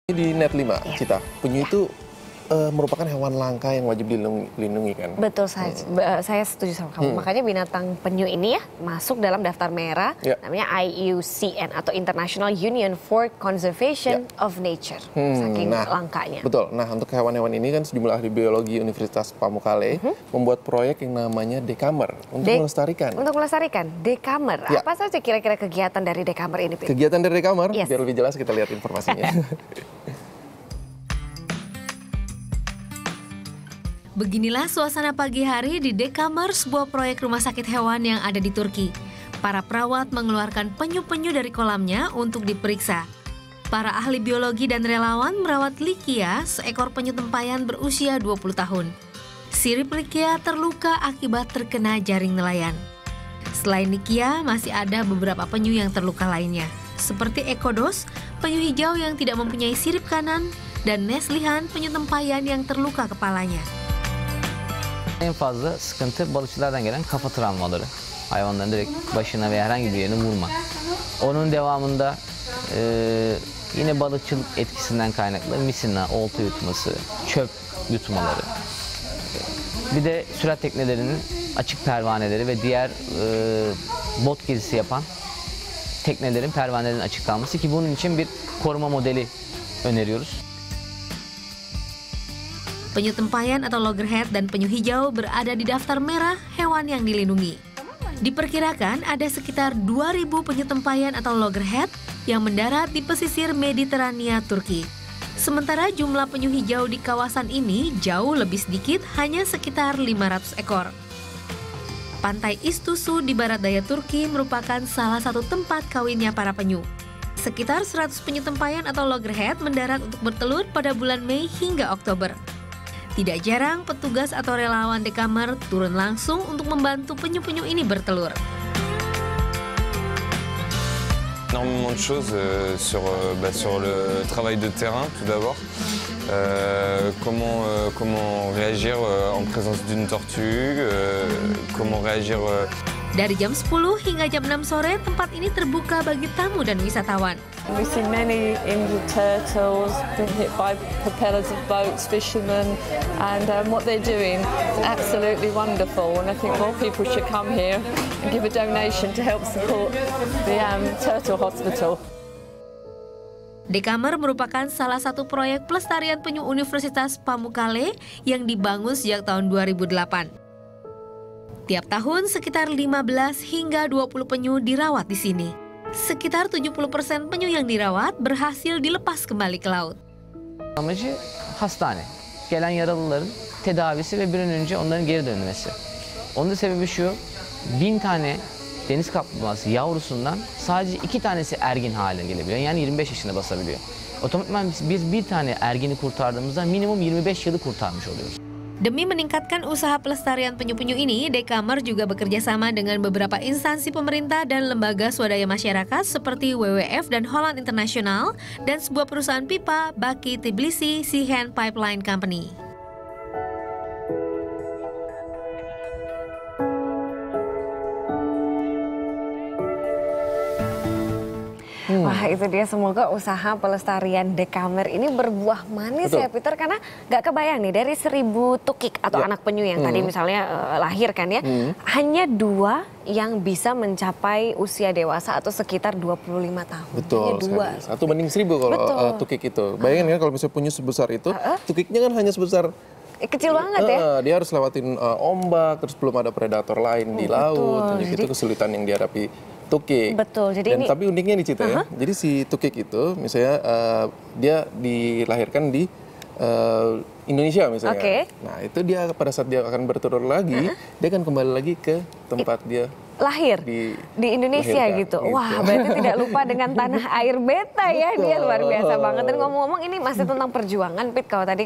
Di Net 5, Cita, penyu itu merupakan hewan langka yang wajib dilindungi kan? Betul, saya setuju sama kamu. Makanya binatang penyu ini ya masuk dalam daftar merah, namanya IUCN atau International Union for Conservation of Nature. Saking langkanya. Betul. Nah, untuk hewan-hewan ini kan sejumlah ahli biologi Universitas Pamukkale membuat proyek yang namanya Dekamer untuk melestarikan. Untuk melestarikan, Dekamer. Apa saja kira-kira kegiatan dari Dekamer ini, Pip? Kegiatan dari Dekamer, biar lebih jelas kita lihat informasinya. Beginilah suasana pagi hari di Dekamer, sebuah proyek rumah sakit hewan yang ada di Turki. Para perawat mengeluarkan penyu-penyu dari kolamnya untuk diperiksa. Para ahli biologi dan relawan merawat Likia, seekor penyu tempayan berusia 20 tahun. Sirip Likia terluka akibat terkena jaring nelayan. Selain Likia, masih ada beberapa penyu yang terluka lainnya, seperti Ekodos, penyu hijau yang tidak mempunyai sirip kanan, dan Neslihan, penyu tempayan yang terluka kepalanya. En fazla sıkıntı balıkçılardan gelen kafa travmaları. Hayvanların direkt başına veya herhangi bir yerine vurma. Onun devamında yine balıkçılık etkisinden kaynaklı misina, olta yutması, çöp yutmaları. Bir de sürat teknelerinin açık pervaneleri ve diğer bot gezisi yapan teknelerin pervanelerinin açık kalması ki bunun için bir koruma modeli öneriyoruz. Penyu tempayan atau loggerhead dan penyu hijau berada di daftar merah hewan yang dilindungi. Diperkirakan ada sekitar 2.000 penyu tempayan atau loggerhead yang mendarat di pesisir Mediterania Turki. Sementara jumlah penyu hijau di kawasan ini jauh lebih sedikit, hanya sekitar 500 ekor. Pantai Istusu di barat daya Turki merupakan salah satu tempat kawinnya para penyu. Sekitar 100 penyu tempayan atau loggerhead mendarat untuk bertelur pada bulan Mei hingga Oktober. Tidak jarang petugas atau relawan Dekamer turun langsung untuk membantu penyu-penyu ini bertelur. Énormément de choses sur le travail de terrain tout d'abord. Comment réagir en présence d'une tortue, comment réagir. Dari jam 10 hingga jam 6 sore, tempat ini terbuka bagi tamu dan wisatawan. We see many injured turtles being hit by propellers of boats, fishermen, and what they're doing is absolutely wonderful. And I think more people should come here and give a donation to help support the Turtle Hospital. Dekamer merupakan salah satu proyek pelestarian penyu Universitas Pamukkale yang dibangun sejak tahun 2008. Tiap tahun sekitar 15 hingga 20 penyu dirawat di sini. Sekitar 70% penyu yang dirawat berhasil dilepas kembali ke laut. Amacı hastane. Gelen yaralıların tedavisi ve bir an önce onların geri dönmesi. Onun da sebebi şu, 1000 tane deniz kaplumbağası yavrusundan sadece 2 tanesi ergin haline gelebiliyor. Yani 25 yaşına basabiliyor. Otomatikman biz bir tane ergini kurtardığımızda minimum 25 yılı kurtarmış oluyoruz. Demi meningkatkan usaha pelestarian penyu-penyu ini, Dekamer juga bekerja sama dengan beberapa instansi pemerintah dan lembaga swadaya masyarakat seperti WWF dan Holland International dan sebuah perusahaan pipa, Baki Tbilisi Seahan Pipeline Company. Wah, itu dia, semoga usaha pelestarian Dekamer ini berbuah manis ya Peter, karena nggak kebayang nih dari 1000 tukik atau anak penyu yang tadi misalnya lahir kan ya, hanya 2 yang bisa mencapai usia dewasa atau sekitar 25 tahun. Betul, hanya 2. 1 banding 1000 kalau tukik itu. Bayangin kan kalau misalnya penyu sebesar itu, tukiknya kan hanya sebesar kecil banget ya. Dia harus lewatin ombak, terus belum ada predator lain di laut. Jadi itu kesulitan yang dihadapi tukik. Betul. Jadi ini, tapi uniknya nih Cita ya. Jadi si tukik itu misalnya dia dilahirkan di Indonesia misalnya. Nah, itu dia pada saat dia akan bertelur lagi, dia akan kembali lagi ke tempat dia lahir di Indonesia gitu. Wah, berarti tidak lupa dengan tanah air beta ya. Dia luar biasa banget. Dan ngomong-ngomong ini masih tentang perjuangan, Pit, kalau tadi